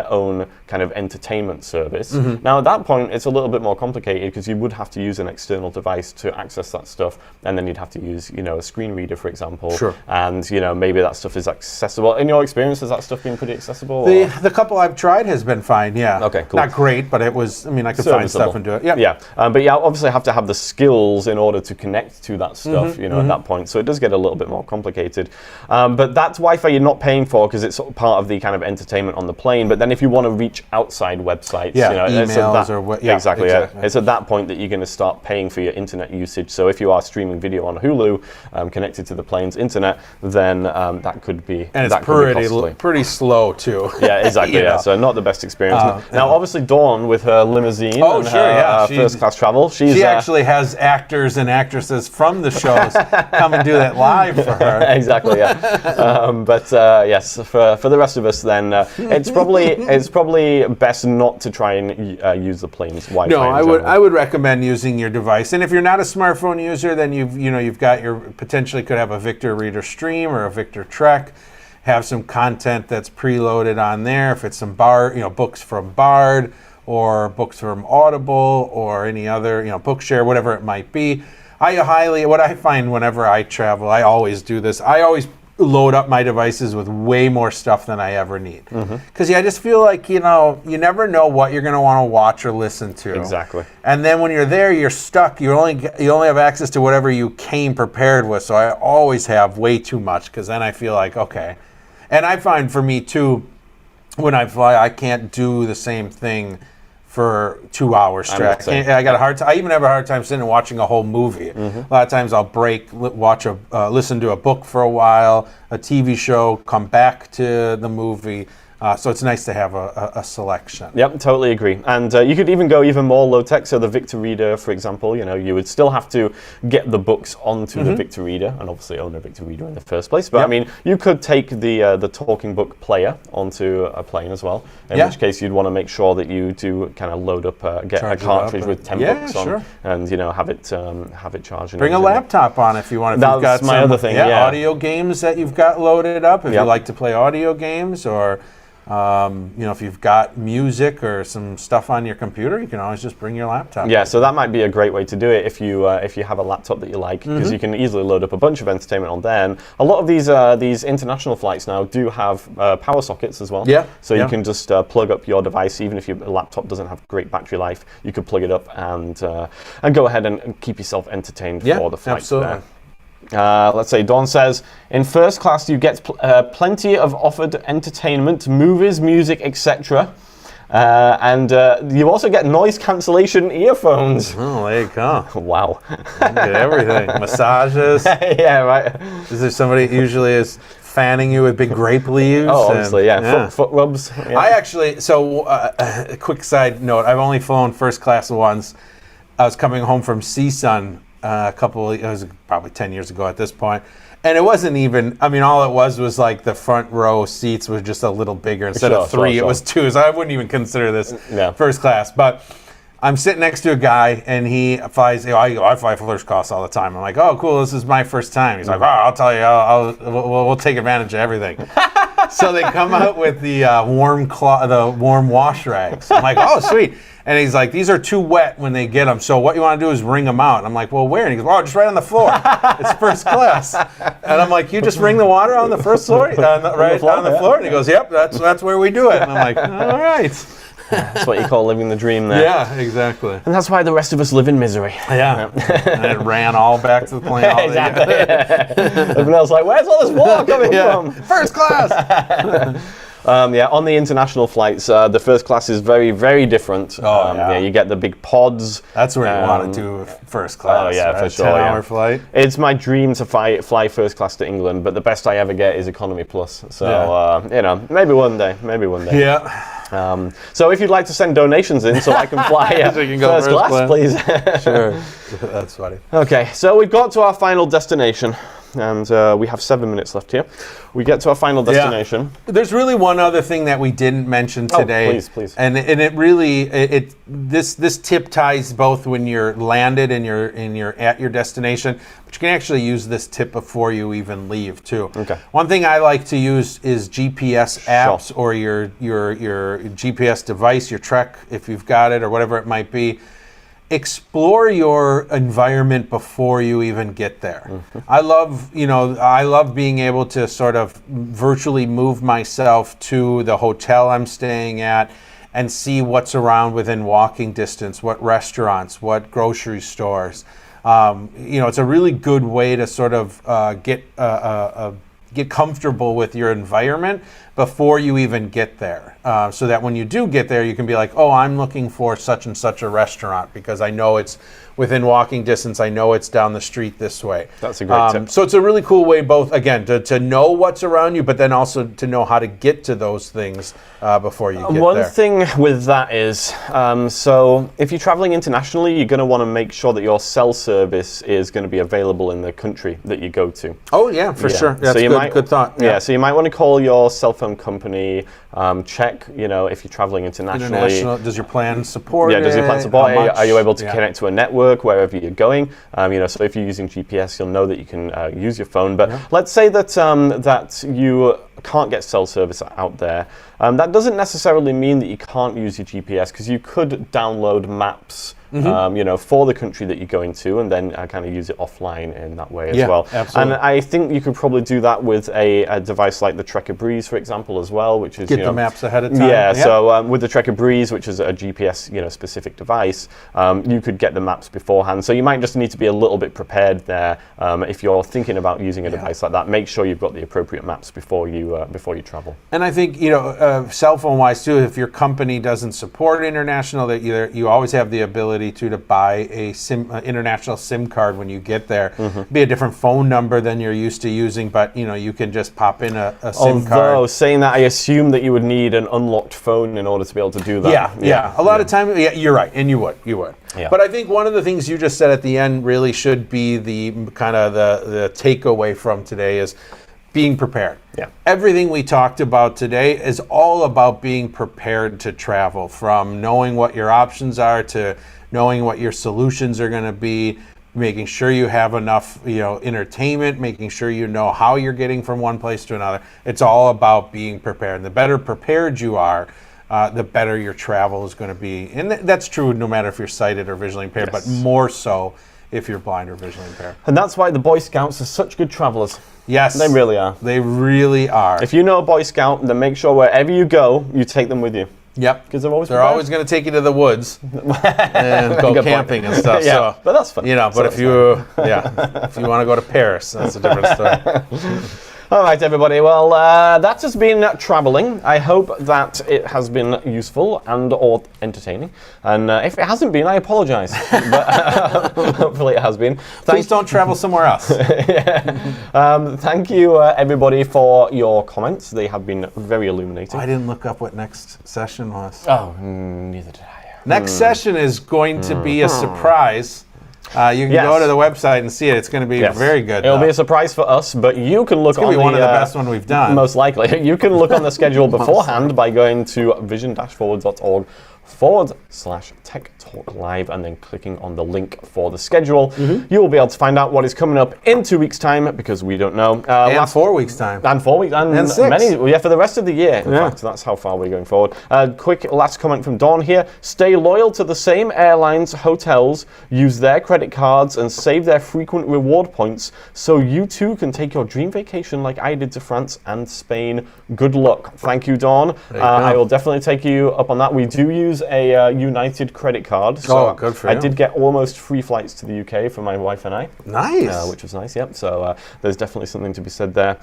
own kind of entertainment service. Now at that point, it's a little bit more complicated, because you would have to use an external device to access that stuff, and then you'd have to use a screen reader, for example. And maybe that stuff is accessible. In your experience, has that stuff been pretty accessible? The couple I've tried has been fine. Yeah. Okay, cool. Not great, but it was. I mean, I could find stuff and do it. Yeah. But you obviously have to have the skills in order to connect to that stuff. At that point, so it does get a little bit more complicated. But that's Wi-Fi you're not paying for, because it's sort of part of the kind of entertainment on the plane. But then if you want to reach outside websites, emails or what? Yeah, exactly. It's at that point that you're going to start paying for your internet usage. So if you are streaming video on Hulu connected to the plane's internet, then that could be and it's pretty slow too. Yeah, exactly. So not the best experience. Now, obviously, Dawn with her limousine and her first-class travel, she actually has actors and actresses from the shows come and do that live for her. Exactly. Yeah. But yes, for the rest of us, then it's probably best not to try and use the plane's Wi-Fi. No, I would recommend using your device. And if you're not a smartphone user, then you've got your potentially could have a Victor Reader Stream or a Victor Trek. Have some content that's preloaded on there. If it's some books from Bard or books from Audible or any other, Bookshare, whatever it might be. What I find whenever I travel, I always do this. I always load up my devices with way more stuff than I ever need. Because I just feel like, you never know what you're going to want to watch or listen to. Exactly. And then when you're there, you're stuck. You only have access to whatever you came prepared with. So I always have way too much, because then I feel like, okay. And I find for me too, when I fly, I can't do the same thing for 2 hours straight. I even have a hard time sitting and watching a whole movie. A lot of times I'll listen to a book for a while, a TV show, come back to the movie. So it's nice to have a selection. Yep, totally agree. And you could even go even more low-tech. So the Victor Reader, for example, you would still have to get the books onto the Victor Reader, and obviously own a Victor Reader in the first place. But I mean, you could take the talking book player onto a plane as well. In which case, you'd want to make sure that you do kind of load up, get a cartridge with 10 books on, and have it charged. Bring a laptop on if you want. That's my other thing. Audio games that you've got loaded up. If you like to play audio games, or if you've got music or some stuff on your computer, you can always just bring your laptop. Yeah, so that might be a great way to do it if you have a laptop that you like, because you can easily load up a bunch of entertainment on there. And a lot of these international flights now do have power sockets as well. Yeah. So you can just plug up your device, even if your laptop doesn't have great battery life. You could plug it up and go ahead and keep yourself entertained for the flight. Absolutely. Let's say Dawn says, in first class you get plenty of offered entertainment, movies, music, etc. And you also get noise cancellation earphones. Oh, there you go. Wow. You get everything. Massages. Yeah, right. Is there somebody that usually is fanning you with big grape leaves? Oh, obviously, foot rubs. Yeah. I actually, a quick side note, I've only flown first class once. I was coming home from CSUN it was probably 10 years ago at this point. And it wasn't even, I mean, all it was like the front row seats was just a little bigger. Instead of 3, it was 2. So I wouldn't even consider this first class. But I'm sitting next to a guy, and he flies, I fly first class all the time. I'm like, oh, cool, this is my first time. He's like, oh, I'll tell you, we'll take advantage of everything. So they come out with the warm wash rags. I'm like, oh, sweet. And he's like, these are too wet when they get them. So what you want to do is wring them out. And I'm like, well, where? And he goes, oh, just right on the floor. It's first class. And I'm like, you just wring the water on the first floor? Right on the floor? And he goes, yep, that's where we do it. And I'm like, all right. That's what you call living the dream there. Yeah, exactly. And that's why the rest of us live in misery. Yeah. And it ran all back to the plane. Exactly. Everyone else like, where's all this water coming from? First class. On the international flights, the first class is very, very different. You get the big pods. That's where you want to do first class. Oh, yeah, right? for sure. 10-hour flight. It's my dream to fly first class to England, but the best I ever get is economy plus. So, maybe one day. Yeah. So if you'd like to send donations in so I can fly so you can go first class, please. Sure. That's funny. Okay, so we've got to our final destination. And we have 7 minutes left here. We get to our final destination. Yeah. There's really one other thing that we didn't mention today. Oh, please. And it really this tip ties both when you're landed and you're at your destination, but you can actually use this tip before you even leave too. Okay. One thing I like to use is GPS apps or your GPS device, your Trek if you've got it or whatever it might be. Explore your environment before you even get there. Mm-hmm. I love being able to sort of virtually move myself to the hotel I'm staying at and see what's around within walking distance, what restaurants, what grocery stores. It's a really good way to sort of get comfortable with your environment before you even get there. So that when you do get there, you can be like, oh, I'm looking for such and such a restaurant because I know it's within walking distance. I know it's down the street this way. That's a great tip. So it's a really cool way, both, again, to know what's around you, but then also to know how to get to those things before you get there. One thing with that is, so if you're traveling internationally, you're going to want to make sure that your cell service is going to be available in the country that you go to. Oh, yeah, for sure. That's good thought. Yeah, so you might want to call your cell phone company, check, if you're traveling internationally. Does your plan support it? Yeah, does your plan support it? Are you able to connect to a network wherever you're going? So if you're using GPS, you'll know that you can use your phone. But let's say that that you can't get cell service out there. That doesn't necessarily mean that you can't use your GPS, because you could download maps for the country that you're going to, and then kind of use it offline in that way as well. Absolutely. And I think you could probably do that with a device like the Trekker Breeze, for example, as well, which is the maps ahead of time. Yeah. So with the Trekker Breeze, which is a GPS specific device, you could get the maps beforehand. So you might just need to be a little bit prepared there. If you're thinking about using a device like that, make sure you've got the appropriate maps before you travel. And I think cell phone wise too, if your company doesn't support international, that you always have the ability to buy a international SIM card when you get there. Mm-hmm. Be a different phone number than you're used to using, but you can just pop in a SIM card. Although saying that, I assume that you would need an unlocked phone in order to be able to do that. Yeah. A lot of time, you're right, and you would. Yeah. But I think one of the things you just said at the end really should be the kind of the takeaway from today is being prepared. Yeah. Everything we talked about today is all about being prepared to travel, from knowing what your options are to knowing what your solutions are going to be, making sure you have enough, entertainment, making sure you know how you're getting from one place to another. It's all about being prepared. And the better prepared you are, the better your travel is going to be. And that's true no matter if you're sighted or visually impaired, but more so if you're blind or visually impaired. And that's why the Boy Scouts are such good travelers. Yes. They really are. They really are. If you know a Boy Scout, then make sure wherever you go, you take them with you. Yep. Because they're always going to take you to the woods and go camping and stuff. Yeah, so, but that's fun. But if you want to go to Paris, that's a different story. All right, everybody. Well, that has been traveling. I hope that it has been useful and or entertaining. And if it hasn't been, I apologize. But hopefully it has been. Please don't travel somewhere else. Thank you, everybody, for your comments. They have been very illuminating. I didn't look up what next session was. Oh, neither did I. Next session is going to be a surprise. You can go to the website and see it. It's going to be very good. It'll be a surprise for us, but you can look on the... one of the best one we've done. Most likely. You can look on the schedule beforehand by going to vision-forward.org/Tech Talk Live and then clicking on the link for the schedule. You will be able to find out what is coming up in 2 weeks' time because we don't know. And 4 weeks' time. And 4 weeks. And 6. Many, for the rest of the year. In fact, that's how far we're going forward. Quick last comment from Dawn here. Stay loyal to the same airlines, hotels, use their credit cards and save their frequent reward points so you too can take your dream vacation like I did to France and Spain. Good luck. Thank you, Dawn. I will definitely take you up on that. We do use a United credit card. So good for you. I did get almost free flights to the UK for my wife and I. Nice. Which was nice, yep. So there's definitely something to be said there.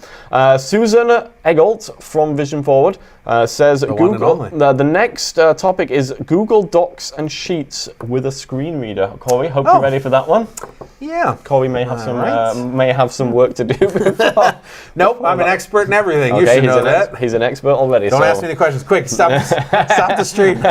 Susan Eggolt from Vision Forward says the next topic is Google Docs and Sheets with a screen reader. Cory, hope you're ready for that one. Yeah. Cory may have some work to do. Nope, I'm an expert in everything. You should know that. He's an expert already. Don't ask me any questions. Quick, stop the stream.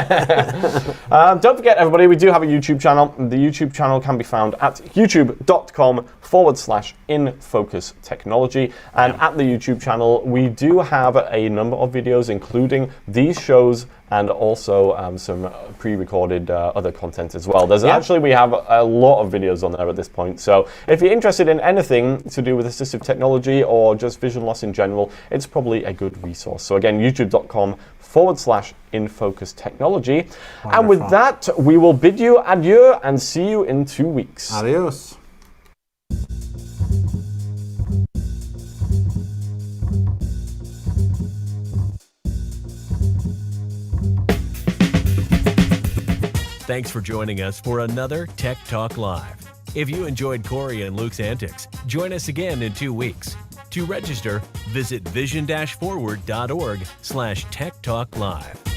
Don't forget, everybody, we do have a YouTube channel. The YouTube channel can be found at youtube.com/InFocusTechnology. And at the YouTube channel, we do have a number of videos, including these shows and also some pre-recorded other content as well. We have a lot of videos on there at this point. So if you're interested in anything to do with assistive technology or just vision loss in general, it's probably a good resource. So again, youtube.com/InFocusTechnology. And with that, we will bid you adieu and see you in 2 weeks. Adios. Thanks for joining us for another Tech Talk Live. If you enjoyed Cory and Luke's antics, join us again in 2 weeks. To register, visit vision-forward.org/Tech Talk Live.